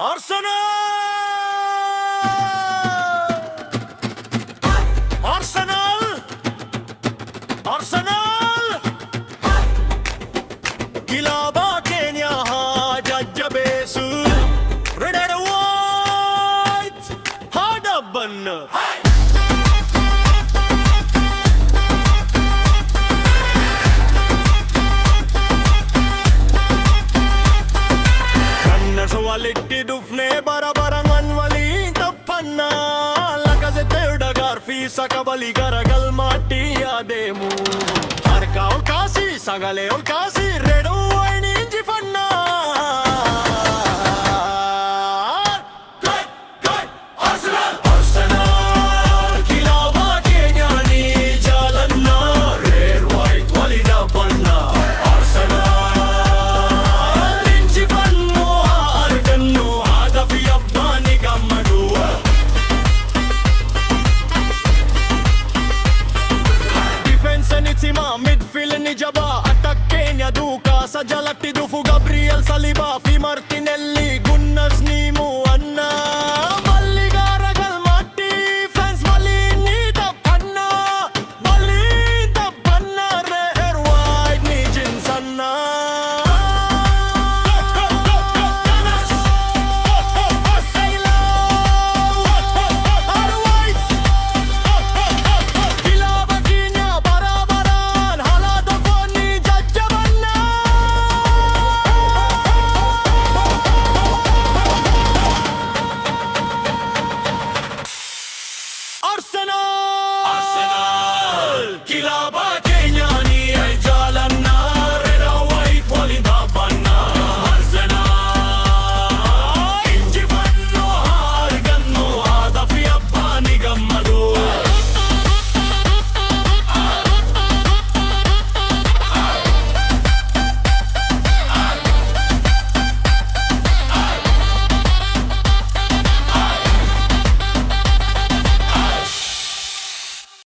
Arsenal! Arsenal! Arsenal! Gilaba Kenya Jajabesu Red and white Hadaban Quality dufne barabarangan wali tappanna lagaze teudagar fi sakabali garagal matti ademu harka ol kasi sagale ol kasi